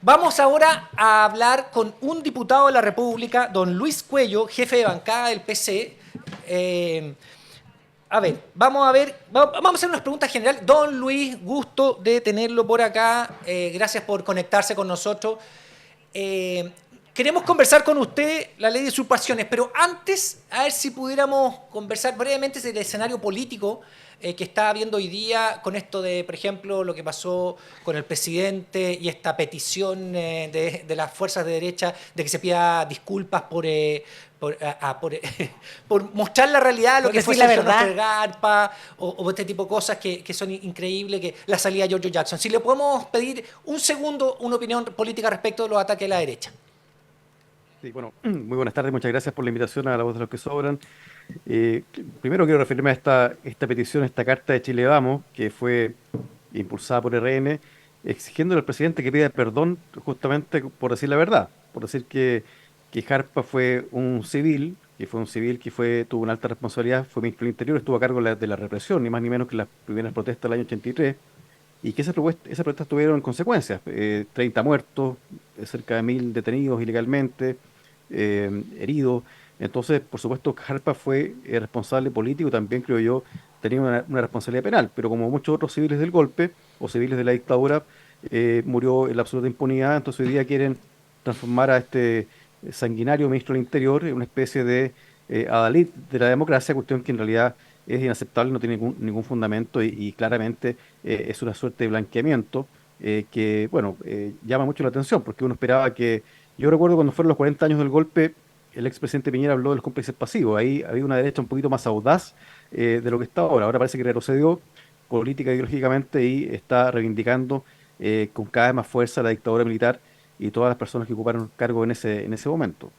Vamos ahora a hablar con un diputado de la República, don Luis Cuello, jefe de bancada del PC. Vamos a hacer unas preguntas generales. Don Luis, gusto de tenerlo por acá. Gracias por conectarse con nosotros. Eh, Queremos conversar con usted la ley de usurpaciones, pero antes, a ver si pudiéramos conversar brevemente del escenario político que está habiendo hoy día con esto de, por ejemplo, lo que pasó con el presidente y esta petición de las fuerzas de derecha de que se pida disculpas por mostrar la realidad de lo Por que fue decir la Sergio Nostra verdad. de Garpa o este tipo de cosas que son increíbles, que la salida de Giorgio Jackson. Si le podemos pedir un segundo una opinión política respecto de los ataques a la derecha. Sí, bueno, muy buenas tardes, muchas gracias por la invitación a La Voz de los que Sobran. Primero quiero referirme a esta petición, esta carta de Chile Vamos, que fue impulsada por RN, exigiendo al presidente que pida perdón justamente por decir la verdad, por decir que Jarpa fue un civil, tuvo una alta responsabilidad, fue ministro del Interior, estuvo a cargo de la represión, ni más ni menos que las primeras protestas del año 83, y que esas protestas tuvieron consecuencias, 30 muertos, cerca de 1.000 detenidos ilegalmente, heridos. Entonces, por supuesto, Jarpa fue responsable político, también creo yo, tenía una responsabilidad penal, pero como muchos otros civiles del golpe o civiles de la dictadura, murió en la absoluta impunidad, entonces hoy día quieren transformar a este sanguinario ministro del Interior en una especie de adalid de la democracia, cuestión que en realidad es inaceptable, no tiene ningún fundamento y claramente es una suerte de blanqueamiento que, bueno, llama mucho la atención, porque uno esperaba que, yo recuerdo cuando fueron los 40 años del golpe, el expresidente Piñera habló de los cómplices pasivos, ahí había una derecha un poquito más audaz de lo que está ahora, ahora parece que retrocedió política ideológicamente y está reivindicando con cada vez más fuerza la dictadura militar y todas las personas que ocuparon cargo en ese momento.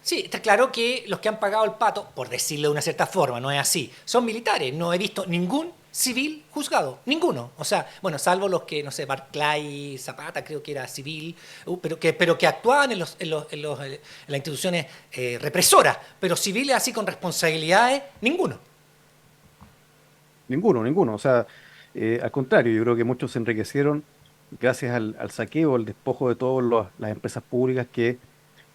Sí, está claro que los que han pagado el pato, por decirlo de una cierta forma, no es así, son militares. No he visto ningún civil juzgado, ninguno. O sea, bueno, salvo los que, no sé, Barclay, Zapata, creo que era civil, pero que actuaban en las instituciones represoras, pero civiles así con responsabilidades, ninguno. Ninguno, ninguno. O sea, al contrario, yo creo que muchos se enriquecieron gracias al saqueo, al despojo de todas las empresas públicas que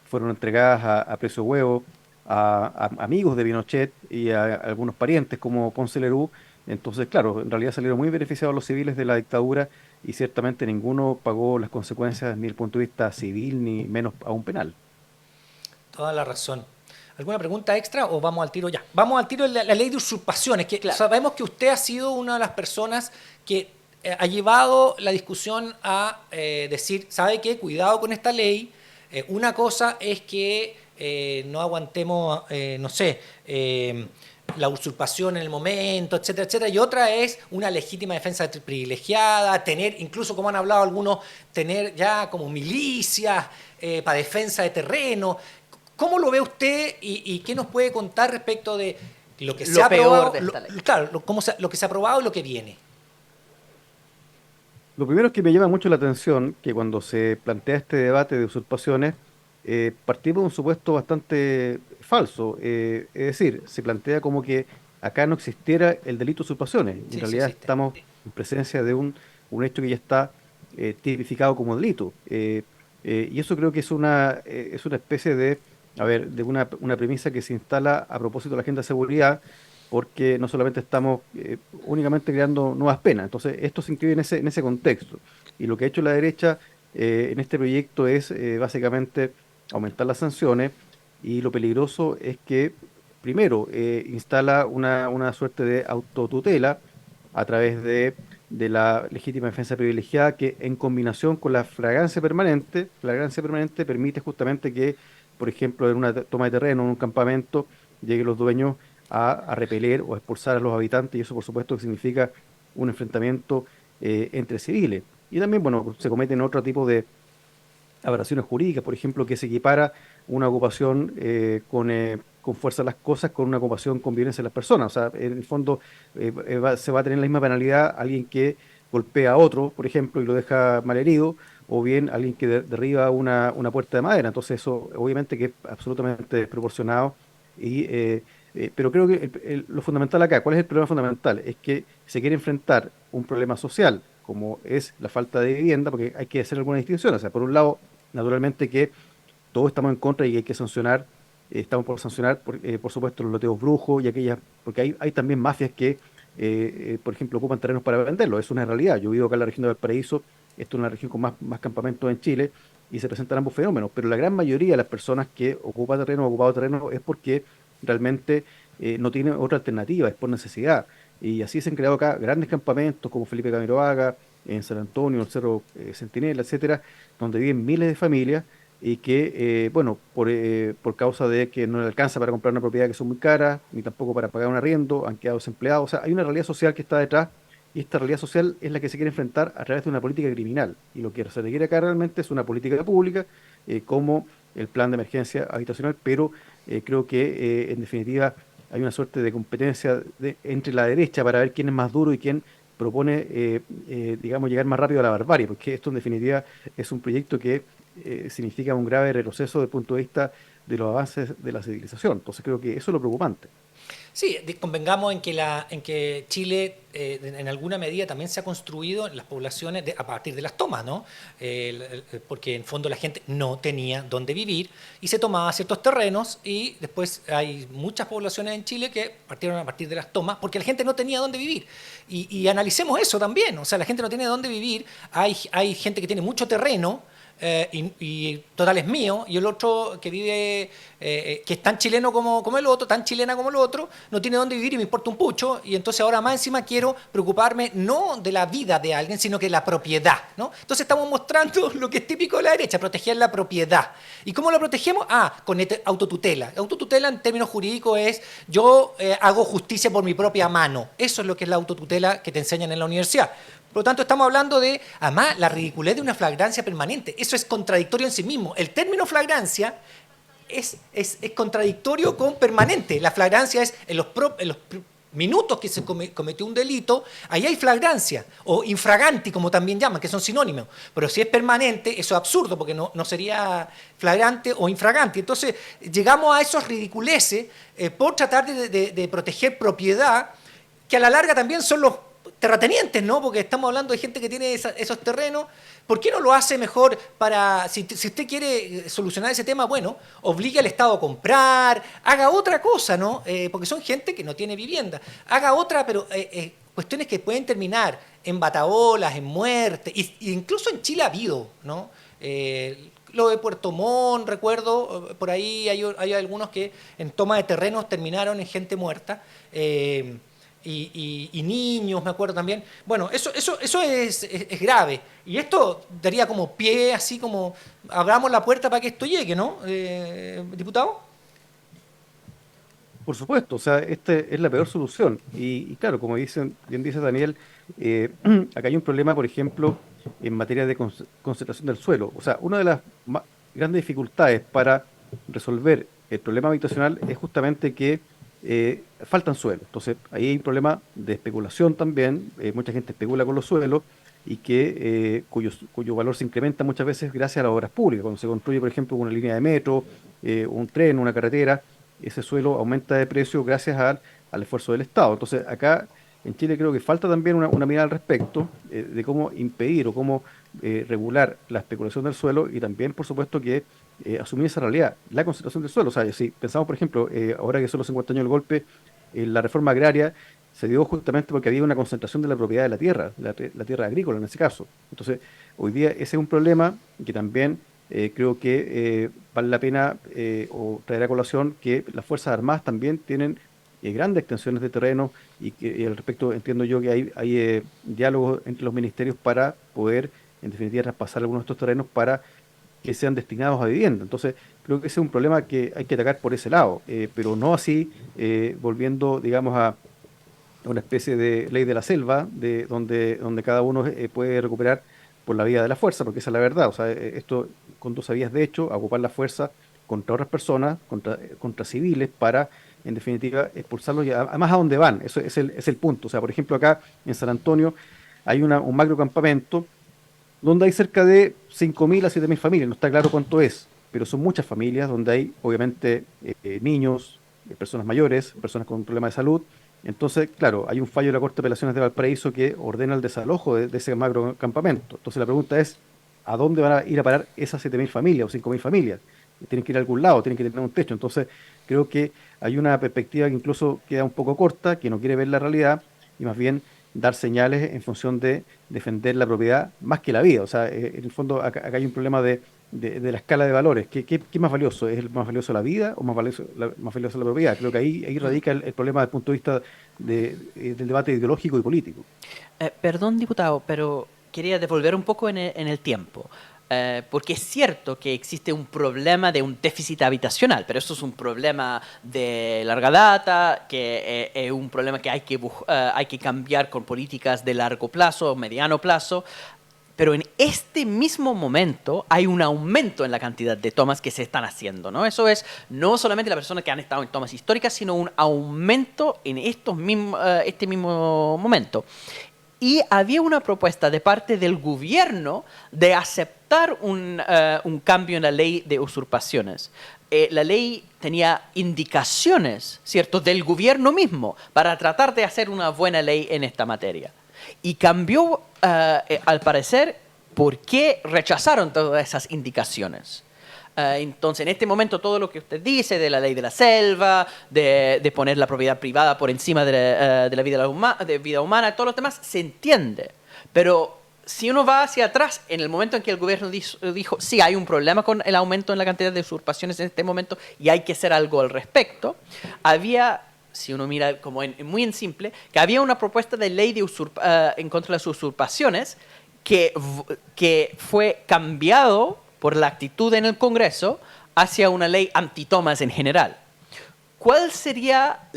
fueron entregadas a precio de huevo, a amigos de Pinochet y a algunos parientes como Ponce Lerú. Entonces, claro, en realidad salieron muy beneficiados los civiles de la dictadura y ciertamente ninguno pagó las consecuencias ni desde el punto de vista civil ni menos aún penal. Toda la razón. ¿Alguna pregunta extra o vamos al tiro ya? Vamos al tiro de la ley de usurpaciones, que Claro. sabemos que usted ha sido una de las personas que ha llevado la discusión a decir, ¿sabe qué? Cuidado con esta ley. Una cosa es que no aguantemos, no sé, la usurpación en el momento, etcétera, etcétera. Y otra es una legítima defensa privilegiada, tener, incluso como han hablado algunos, tener ya como milicias para defensa de terreno. ¿Cómo lo ve usted y qué nos puede contar respecto de lo que se ha Lo peor aprobado, de esta ley. claro, lo que se ha aprobado y lo que viene? Lo primero es que me llama mucho la atención que cuando se plantea este debate de usurpaciones, partimos de un supuesto bastante falso. Es decir, se plantea como que acá no existiera el delito de usurpaciones. En Sí, sí realidad existe. estamos en presencia de un hecho que ya está tipificado como delito. Y eso creo que es una especie de, a ver, de una premisa que se instala a propósito de la agenda de seguridad porque no solamente estamos únicamente creando nuevas penas, entonces esto se inscribe en ese contexto. Y lo que ha hecho la derecha en este proyecto es básicamente aumentar las sanciones y lo peligroso es que, primero, instala una suerte de autotutela a través de la legítima defensa privilegiada que en combinación con la flagrancia permanente permite justamente que, por ejemplo, en una toma de terreno, en un campamento, lleguen los dueños a repeler o a expulsar a los habitantes y eso por supuesto que significa un enfrentamiento entre civiles. Y también, bueno, se cometen otro tipo de aberraciones jurídicas, por ejemplo, que se equipara una ocupación con fuerza de las cosas con una ocupación con violencia de las personas. O sea, en el fondo se va a tener la misma penalidad alguien que golpea a otro, por ejemplo, y lo deja malherido, o bien alguien que derriba una puerta de madera. Entonces eso obviamente que es absolutamente desproporcionado. Pero creo que lo fundamental acá, ¿cuál es el problema fundamental? Es que se quiere enfrentar un problema social como es la falta de vivienda, porque hay que hacer alguna distinción. O sea, por un lado, naturalmente que todos estamos en contra y hay que sancionar, estamos por sancionar, por supuesto, los loteos brujos y aquellas, porque hay también mafias que, por ejemplo, ocupan terrenos para venderlos. Es una realidad. Yo vivo acá en la región de Valparaíso, esto es una región con más campamentos en Chile, y se presentan ambos fenómenos, pero la gran mayoría de las personas que ocupan terreno o ocupado terreno es porque realmente no tienen otra alternativa, es por necesidad. Y así se han creado acá grandes campamentos como Felipe Camiroaga, en San Antonio, el Cerro Centinela, etcétera, donde viven miles de familias y que, bueno, por causa de que no le alcanza para comprar una propiedad que son muy caras, ni tampoco para pagar un arriendo, han quedado desempleados. O sea, hay una realidad social que está detrás y esta realidad social es la que se quiere enfrentar a través de una política criminal. Y lo que se requiere acá realmente es una política pública, como el plan de emergencia habitacional, pero creo que, en definitiva, hay una suerte de competencia entre la derecha para ver quién es más duro y quién propone, digamos, llegar más rápido a la barbarie, porque esto en definitiva es un proyecto que significa un grave retroceso desde el punto de vista de los avances de la civilización. Entonces creo que eso es lo preocupante. Sí, convengamos en que Chile en alguna medida también se ha construido en las poblaciones a partir de las tomas, ¿no? Porque en fondo la gente no tenía dónde vivir y se tomaba ciertos terrenos y después hay muchas poblaciones en Chile que partieron a partir de las tomas porque la gente no tenía dónde vivir. Y analicemos eso también, o sea, la gente no tiene dónde vivir, hay gente que tiene mucho terreno y total es mío, y el otro que vive, que es tan chileno como el otro, tan chilena como el otro, no tiene dónde vivir y me importa un pucho, y entonces ahora más encima quiero preocuparme no de la vida de alguien, sino que de la propiedad, ¿no? Entonces estamos mostrando lo que es típico de la derecha, proteger la propiedad. ¿Y cómo la protegemos? Con autotutela. Autotutela en términos jurídicos es yo hago justicia por mi propia mano. Eso es lo que es la autotutela que te enseñan en la universidad. Por lo tanto, estamos hablando de, además, la ridiculez de una flagrancia permanente. Eso es contradictorio en sí mismo. El término flagrancia es contradictorio con permanente. La flagrancia es en los minutos que se cometió un delito, ahí hay flagrancia, o infraganti, como también llaman, que son sinónimos. Pero si es permanente, eso es absurdo, porque no sería flagrante o infraganti. Entonces, llegamos a esos ridiculeces por tratar de proteger propiedad, que a la larga también son los terratenientes, ¿no? Porque estamos hablando de gente que tiene esos terrenos. ¿Por qué no lo hace mejor para, si usted quiere solucionar ese tema, bueno, obligue al Estado a comprar, haga otra cosa, ¿no? Porque son gente que no tiene vivienda. Haga otra, pero cuestiones que pueden terminar en bataholas, en muerte, y incluso en Chile ha habido, ¿no? Lo de Puerto Montt, recuerdo, por ahí hay algunos que en toma de terrenos terminaron en gente muerta. Y niños, me acuerdo también. Bueno, eso es grave. Y esto daría como pie, así como abramos la puerta para que esto llegue, ¿no? Diputado. Por supuesto, o sea, esta es la peor solución. Y claro, como bien dice Daniel, acá hay un problema, por ejemplo, en materia de concentración del suelo. O sea, una de las grandes dificultades para resolver el problema habitacional es justamente que faltan suelos. Entonces, ahí hay un problema de especulación también. Mucha gente especula con los suelos y cuyo valor se incrementa muchas veces gracias a las obras públicas. Cuando se construye, por ejemplo, una línea de metro, un tren, una carretera, ese suelo aumenta de precio gracias al esfuerzo del Estado. Entonces, acá en Chile creo que falta también una mirada al respecto, de cómo impedir o cómo regular la especulación del suelo y también, por supuesto, que asumir esa realidad, la concentración del suelo. O sea, si pensamos, por ejemplo, ahora que son los 50 años del golpe, la reforma agraria se dio justamente porque había una concentración de la propiedad de la tierra, la tierra agrícola en ese caso. Entonces, hoy día ese es un problema que también creo que vale la pena o traer a colación que las Fuerzas Armadas también tienen grandes extensiones de terreno y al respecto entiendo yo que hay diálogos entre los ministerios para poder, en definitiva, traspasar algunos de estos terrenos para que sean destinados a vivienda. Entonces, creo que ese es un problema que hay que atacar por ese lado, pero no así volviendo, digamos, a una especie de ley de la selva, donde cada uno puede recuperar por la vía de la fuerza, porque esa es la verdad. O sea, esto conduce a vías de hecho, a ocupar la fuerza contra otras personas, contra civiles, para, en definitiva, expulsarlos y además a dónde van. Eso es el punto. O sea, por ejemplo, acá en San Antonio hay un macro campamento donde hay cerca de 5.000 a 7.000 familias, no está claro cuánto es, pero son muchas familias donde hay, obviamente, niños, personas mayores, personas con problemas de salud, Entonces, claro, hay un fallo de la Corte de Apelaciones de Valparaíso que ordena el desalojo de ese macro campamento. Entonces la pregunta es, ¿a dónde van a ir a parar esas 7.000 familias o 5.000 familias? Tienen que ir a algún lado, tienen que tener un techo. Entonces, creo que hay una perspectiva que incluso queda un poco corta, que no quiere ver la realidad y más bien dar señales en función de defender la propiedad más que la vida. O sea, en el fondo acá hay un problema de la escala de valores. ¿Qué es más valioso? ¿Es más valioso la vida o más valioso la propiedad? Creo que ahí radica el problema desde el punto de vista del debate ideológico y político. Perdón, diputado, pero quería devolver un poco en el tiempo. Porque es cierto que existe un problema de un déficit habitacional, pero esto es un problema de larga data, que es un problema que hay que cambiar con políticas de largo plazo, mediano plazo. Pero en este mismo momento hay un aumento en la cantidad de tomas que se están haciendo, ¿no? Eso es no solamente las personas que han estado en tomas históricas, sino un aumento en este mismo momento. Y había una propuesta de parte del gobierno de aceptar un cambio en la ley de usurpaciones. La ley tenía indicaciones, ¿cierto?, del gobierno mismo para tratar de hacer una buena ley en esta materia. Y cambió, al parecer, por qué rechazaron todas esas indicaciones. Entonces, en este momento, todo lo que usted dice de la ley de la selva, de poner la propiedad privada por encima de la vida humana, todos los demás, se entiende. Pero si uno va hacia atrás, en el momento en que el gobierno dijo, sí, hay un problema con el aumento en la cantidad de usurpaciones en este momento y hay que hacer algo al respecto, había, si uno mira como muy en simple, que había una propuesta de ley en contra de las usurpaciones que fue cambiado por la actitud en el Congreso hacia una ley antitomas en general. ¿Cuál sería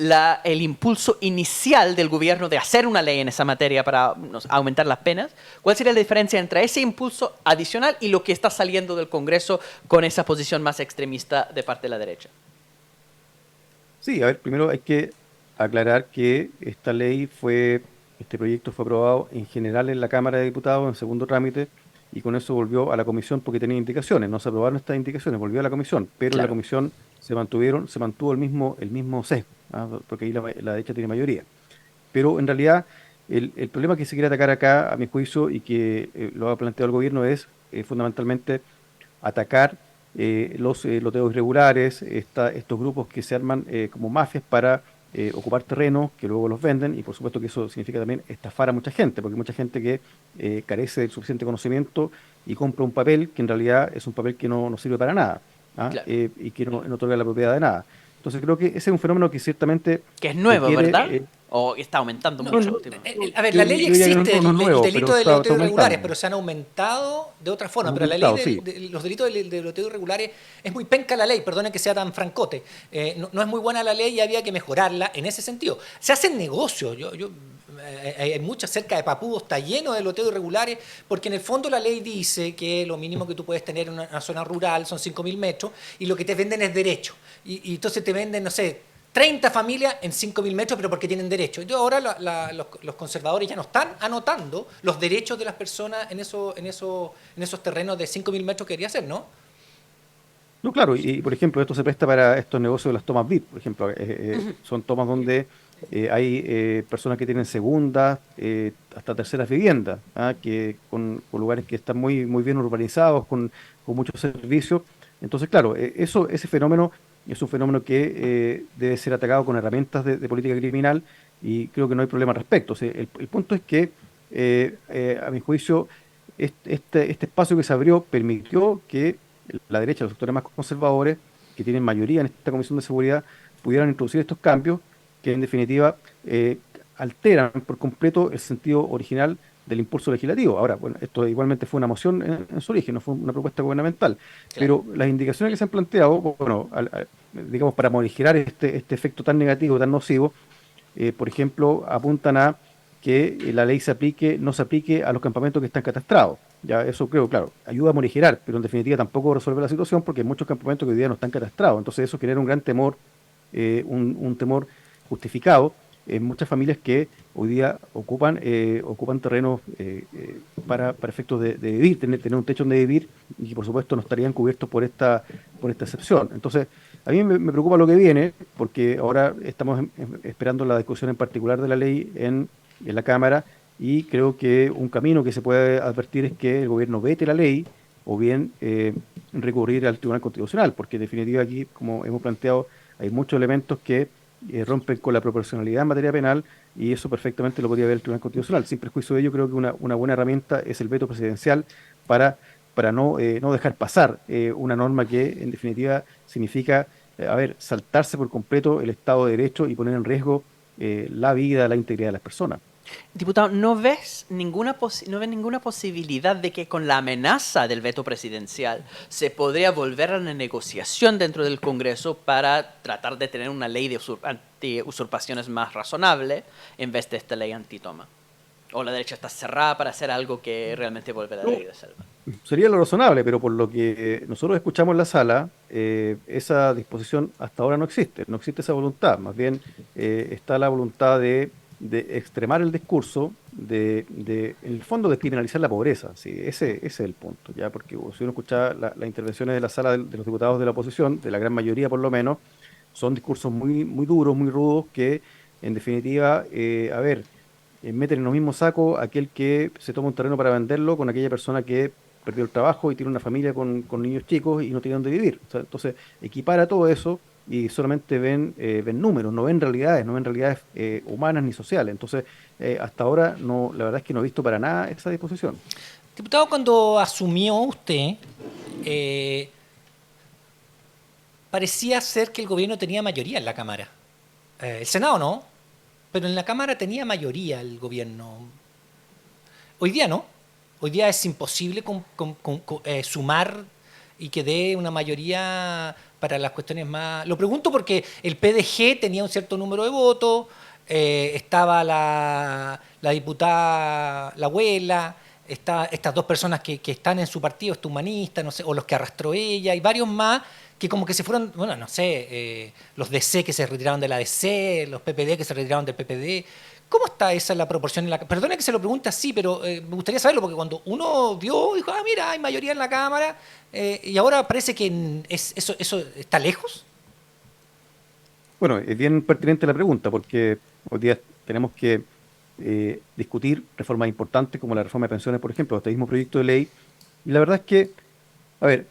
el impulso inicial del gobierno de hacer una ley en esa materia para aumentar las penas? ¿Cuál sería la diferencia entre ese impulso adicional y lo que está saliendo del Congreso con esa posición más extremista de parte de la derecha? Sí, a ver, primero hay que aclarar que este proyecto fue aprobado en general en la Cámara de Diputados en segundo trámite y con eso volvió a la comisión porque tenía indicaciones. No se aprobaron estas indicaciones, volvió a la comisión, pero en la Claro. comisión se mantuvo el mismo sesgo, ¿ah? Porque ahí la derecha tiene mayoría. Pero en realidad el problema que se quiere atacar acá, a mi juicio, y que lo ha planteado el gobierno, es fundamentalmente atacar los loteos irregulares, estos grupos que se arman como mafias para ocupar terrenos que luego los venden y por supuesto que eso significa también estafar a mucha gente, porque hay mucha gente que carece del suficiente conocimiento y compra un papel que en realidad es un papel que no sirve para nada, ¿ah? Claro. Y que no otorga la propiedad de nada. Entonces creo que ese es un fenómeno que ciertamente Que es nuevo, requiere... ¿verdad? ¿O está aumentando no, mucho no, últimamente? A ver, yo la ley diría que existe, no es el nuevo, delito pero de está loteos irregulares, aumentando. pero se han aumentado de otra forma. Han Pero la ley aumentado, sí. de los delitos de loteos irregulares es muy penca la ley, perdone que sea tan francote. No es muy buena la ley y había que mejorarla en ese sentido. Se hacen negocios, hay muchas, cerca de Papúa está lleno de loteos irregulares, porque en el fondo la ley dice que lo mínimo que tú puedes tener en una zona rural son 5.000 metros y lo que te venden es derecho. Y entonces te venden, no sé, 30 familias en 5.000 metros, pero porque tienen derecho. Entonces ahora los conservadores ya no están anotando los derechos de las personas en esos terrenos de 5.000 metros que quería hacer, ¿no? No, claro, por ejemplo, esto se presta para estos negocios de las tomas VIP, por ejemplo, son tomas donde hay personas que tienen segundas, hasta terceras viviendas, ¿ah? Que con lugares que están muy bien urbanizados, con muchos servicios. Entonces, claro, ese fenómeno es un fenómeno que debe ser atacado con herramientas de política criminal y creo que no hay problema al respecto. O sea, el punto es que, a mi juicio, este espacio que se abrió permitió que la derecha, los sectores más conservadores, que tienen mayoría en esta Comisión de Seguridad, pudieran introducir estos cambios que en definitiva alteran por completo el sentido original del impulso legislativo. Ahora, bueno, esto igualmente fue una moción en su origen, no fue una propuesta gubernamental, Claro. pero las indicaciones que se han planteado, bueno, digamos, para morigerar este efecto tan negativo, tan nocivo, por ejemplo, apuntan a que la ley no se aplique a los campamentos que están catastrados. Ya eso creo, claro, ayuda a morigerar, pero en definitiva tampoco resuelve la situación porque hay muchos campamentos que hoy día no están catastrados. Entonces eso genera un gran temor, un temor justificado en muchas familias que hoy día ocupan terrenos para efectos de vivir, tener un techo donde vivir y que por supuesto no estarían cubiertos por por esta excepción. Entonces, a mí me preocupa lo que viene, porque ahora estamos esperando la discusión en particular de la ley en la Cámara, y creo que un camino que se puede advertir es que el gobierno vete la ley o bien recurrir al Tribunal Constitucional, porque en definitiva aquí, como hemos planteado, hay muchos elementos que rompen con la proporcionalidad en materia penal, y eso perfectamente lo podría ver el Tribunal Constitucional. Sin perjuicio de ello, creo que una buena herramienta es el veto presidencial para, no dejar pasar una norma que en definitiva significa, saltarse por completo el Estado de Derecho y poner en riesgo la vida, la integridad de las personas. Diputado, ¿no ves ninguna posibilidad de que con la amenaza del veto presidencial se podría volver a una negociación dentro del Congreso para tratar de tener una ley de usurpaciones más razonable en vez de esta ley antitoma? ¿O la derecha está cerrada para hacer algo que realmente vuelve a la No, ley de selva? sería lo razonable, pero por lo que nosotros escuchamos en la sala, esa disposición hasta ahora no existe, no existe esa voluntad. Más bien está la voluntad de extremar el discurso, en el fondo, de criminalizar la pobreza. Sí, ese es el punto, ¿ya? Porque si uno escucha las intervenciones de la sala de los diputados de la oposición, de la gran mayoría por lo menos, son discursos muy, muy duros, muy rudos, que en definitiva, meten en el mismo saco aquel que se toma un terreno para venderlo con aquella persona que perdió el trabajo y tiene una familia con niños chicos y no tiene dónde vivir. O sea, entonces, equipara todo eso y solamente ven números, no ven realidades, no ven realidades humanas ni sociales. Entonces, hasta ahora, no, la verdad es que no he visto para nada esa disposición. Diputado, cuando asumió usted, eh, parecía ser que el gobierno tenía mayoría en la Cámara. El Senado no, pero en la Cámara tenía mayoría el gobierno. Hoy día no. Hoy día es imposible sumar y que dé una mayoría para las cuestiones más... Lo pregunto porque el PDG tenía un cierto número de votos, estaba la diputada, la abuela, estas dos personas que están en su partido, este humanista, no sé, o los que arrastró ella, y varios más que como que se fueron, bueno, no sé, los DC que se retiraron de la DC, los PPD que se retiraron del PPD. ¿Cómo está esa la proporción en la Cámara? Perdone que se lo pregunte así, pero me gustaría saberlo, porque cuando uno dijo, mira, hay mayoría en la Cámara, y ahora parece que eso está lejos. Bueno, es bien pertinente la pregunta, porque hoy día tenemos que discutir reformas importantes como la reforma de pensiones, por ejemplo, este mismo proyecto de ley. Y la verdad es que, a ver,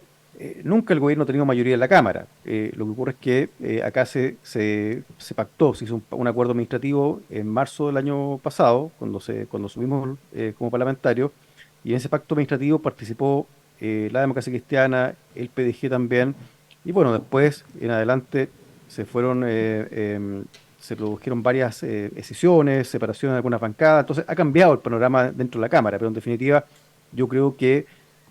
nunca el gobierno ha tenido mayoría en la Cámara. Lo que ocurre es que acá se pactó, se hizo un acuerdo administrativo en marzo del año pasado, cuando subimos como parlamentarios, y en ese pacto administrativo participó la Democracia Cristiana, el PDG también, y bueno, después, en adelante, se fueron, se produjeron varias escisiones, separaciones de algunas bancadas. Entonces ha cambiado el panorama dentro de la Cámara, pero en definitiva yo creo que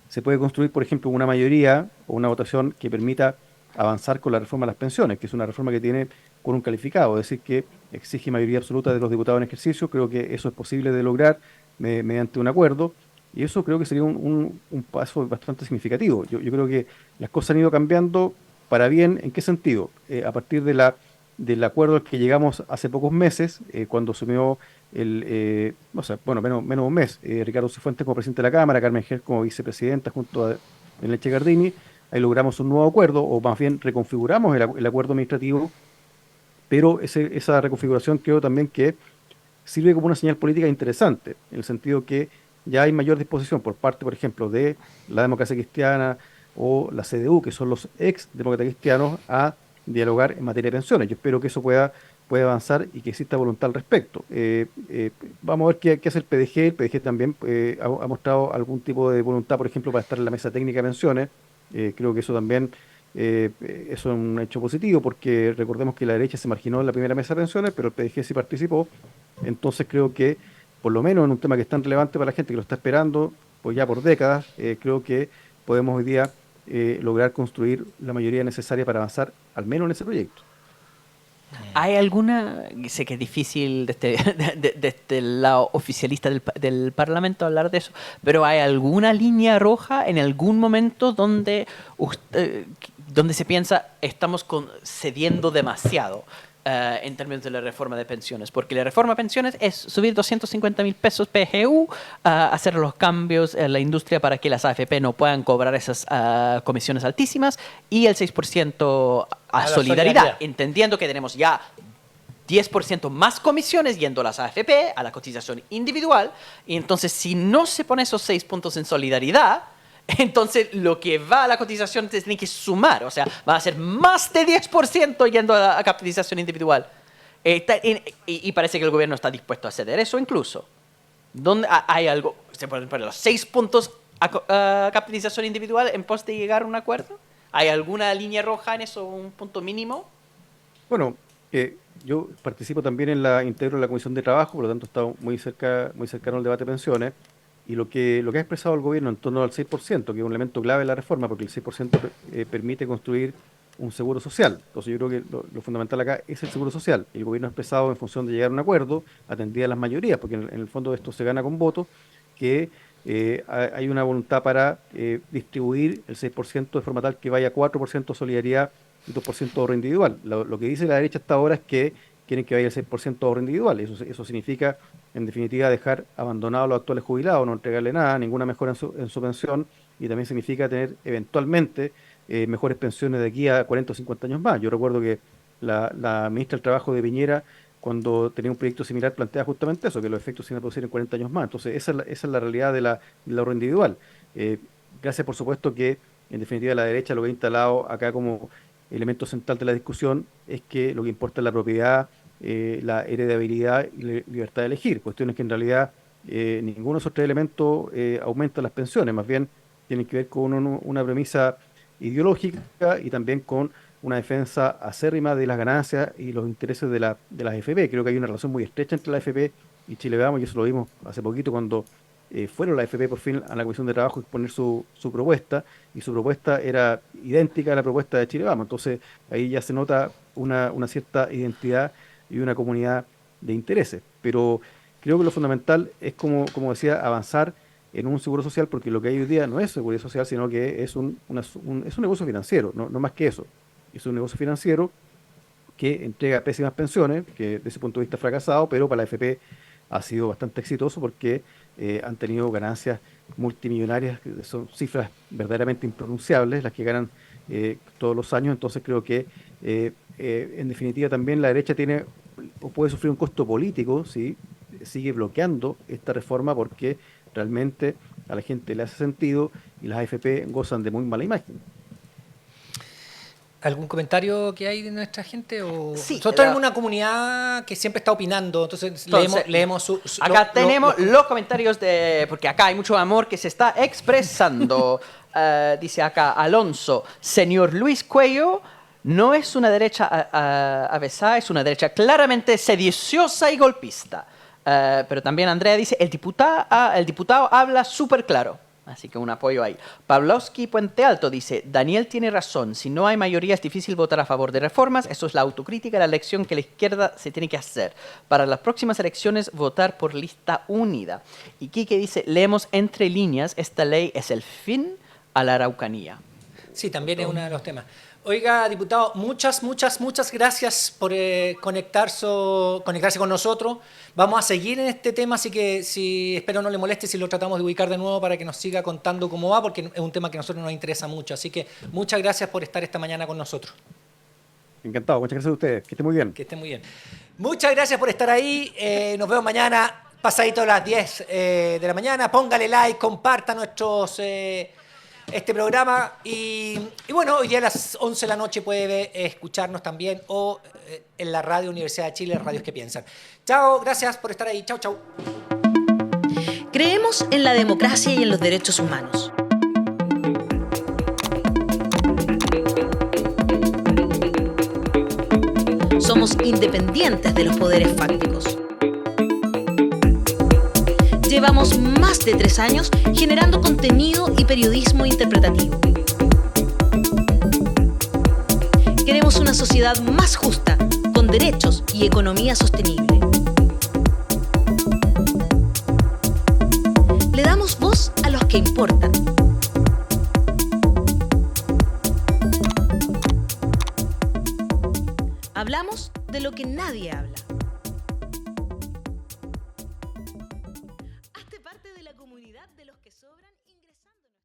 se puede construir, por ejemplo, una mayoría o una votación que permita avanzar con la reforma de las pensiones, que es una reforma que tiene con un calificado, es decir, que exige mayoría absoluta de los diputados en ejercicio. Creo que eso es posible de lograr mediante un acuerdo, y eso creo que sería un paso bastante significativo. Yo creo que las cosas han ido cambiando para bien. ¿En qué sentido? A partir del acuerdo al que llegamos hace pocos meses, cuando asumió menos un mes, Ricardo Cifuentes como presidente de la Cámara, Carmen Gers como vicepresidenta junto a Enrique Gardini. Ahí logramos un nuevo acuerdo, o más bien reconfiguramos el acuerdo administrativo, pero esa reconfiguración creo también que sirve como una señal política interesante, en el sentido que ya hay mayor disposición por parte, por ejemplo, de la Democracia Cristiana o la CDU, que son los ex demócratas cristianos, a dialogar en materia de pensiones. Yo espero que eso pueda avanzar y que exista voluntad al respecto. Vamos a ver qué hace el PDG. El PDG también ha mostrado algún tipo de voluntad, por ejemplo, para estar en la mesa técnica de pensiones. Creo que eso también eso es un hecho positivo, porque recordemos que la derecha se marginó en la primera mesa de pensiones, pero el PDG sí participó. Entonces creo que, por lo menos en un tema que es tan relevante para la gente que lo está esperando pues ya por décadas, creo que podemos hoy día lograr construir la mayoría necesaria para avanzar al menos en ese proyecto. ¿Hay alguna, sé que es difícil desde el lado oficialista del Parlamento hablar de eso, pero hay alguna línea roja en algún momento donde se piensa estamos cediendo demasiado? en términos de la reforma de pensiones, porque la reforma de pensiones es subir 250.000 pesos PGU, hacer los cambios en la industria para que las AFP no puedan cobrar esas comisiones altísimas, y el 6% a la solidaridad, entendiendo que tenemos ya 10% más comisiones yendo a las AFP, a la cotización individual, y entonces si no se pone esos 6 puntos en solidaridad, entonces lo que va a la cotización se tiene que sumar, o sea, va a ser más de 10% yendo a la cotización individual. Y parece que el gobierno está dispuesto a ceder eso incluso. ¿Dónde hay algo? ¿Se pueden poner los 6 puntos a capitalización individual en pos de llegar a un acuerdo? ¿Hay alguna línea roja en eso, un punto mínimo? Bueno, yo participo también integro la Comisión de Trabajo, por lo tanto he estado muy cercano al debate de pensiones, y lo que ha expresado el gobierno en torno al 6%, que es un elemento clave de la reforma, porque el 6% permite construir un seguro social. Entonces yo creo que lo fundamental acá es el seguro social. El gobierno ha expresado en función de llegar a un acuerdo, atendida las mayorías, porque en el fondo esto se gana con votos, que hay una voluntad para distribuir el 6% de forma tal que vaya 4% solidaridad y 2% ahorro individual. Lo que dice la derecha hasta ahora es que quieren que vaya el 6% ahorro individual. Eso significa, en definitiva, dejar abandonados a los actuales jubilados, no entregarle nada, ninguna mejora en su pensión, y también significa tener eventualmente mejores pensiones de aquí a 40 o 50 años más. Yo recuerdo que la ministra del Trabajo de Piñera, cuando tenía un proyecto similar, plantea justamente eso, que los efectos se iban a producir en 40 años más. Entonces, esa es la realidad del ahorro individual. Gracias, por supuesto, que en definitiva la derecha lo que ha instalado acá como elemento central de la discusión es que lo que importa es la propiedad, la heredabilidad y la libertad de elegir, cuestiones que en realidad ninguno de esos tres elementos aumenta las pensiones, más bien tienen que ver con una premisa ideológica y también con una defensa acérrima de las ganancias y los intereses de las AFP. Creo que hay una relación muy estrecha entre la AFP y Chile Vamos, y eso lo vimos hace poquito cuando fueron la AFP por fin a la Comisión de Trabajo a exponer su propuesta, y su propuesta era idéntica a la propuesta de Chile Vamos. Entonces ahí ya se nota una cierta identidad y una comunidad de intereses. Pero creo que lo fundamental es, como decía, avanzar en un seguro social, porque lo que hay hoy día no es seguridad social, sino que es un negocio financiero, no más que eso. Es un negocio financiero que entrega pésimas pensiones, que desde ese punto de vista ha fracasado, pero para la AFP ha sido bastante exitoso porque han tenido ganancias multimillonarias, que son cifras verdaderamente impronunciables las que ganan todos los años. Entonces creo que en definitiva también la derecha tiene o puede sufrir un costo político si sigue bloqueando esta reforma, porque realmente a la gente le hace sentido y las AFP gozan de muy mala imagen. ¿Algún comentario que hay de nuestra gente? Sí, nosotros tenemos una comunidad que siempre está opinando, entonces leemos acá tenemos los comentarios porque acá hay mucho amor que se está expresando. Dice acá Alonso: señor Luis Cuello no es una derecha avesada, es una derecha claramente sediciosa y golpista. Pero también Andrea dice: el diputado habla súper claro. Así que un apoyo ahí. Pavlovsky Puente Alto dice: Daniel tiene razón, si no hay mayoría es difícil votar a favor de reformas, eso es la autocrítica, la lección que la izquierda se tiene que hacer. Para las próximas elecciones, votar por lista unida. Y Quique dice: leemos entre líneas, esta ley es el fin a la Araucanía. Sí, también es uno de los temas. Oiga, diputado, muchas gracias por conectarse con nosotros. Vamos a seguir en este tema, así que espero no le moleste si lo tratamos de ubicar de nuevo para que nos siga contando cómo va, porque es un tema que a nosotros nos interesa mucho. Así que muchas gracias por estar esta mañana con nosotros. Encantado, muchas gracias a ustedes. Que esté muy bien. Que esté muy bien. Muchas gracias por estar ahí. Nos vemos mañana, pasadito a las 10 de la mañana. Póngale like, comparta este programa y bueno, hoy día a las 11 de la noche puede escucharnos también o en la radio Universidad de Chile, Radios que Piensan. Chao, gracias por estar ahí. Chao. Creemos en la democracia y en los derechos humanos. Somos independientes de los poderes fácticos. Llevamos más de 3 años generando contenido y periodismo interpretativo. Queremos una sociedad más justa, con derechos y economía sostenible. Le damos voz a los que importan. Hablamos de lo que nadie habla.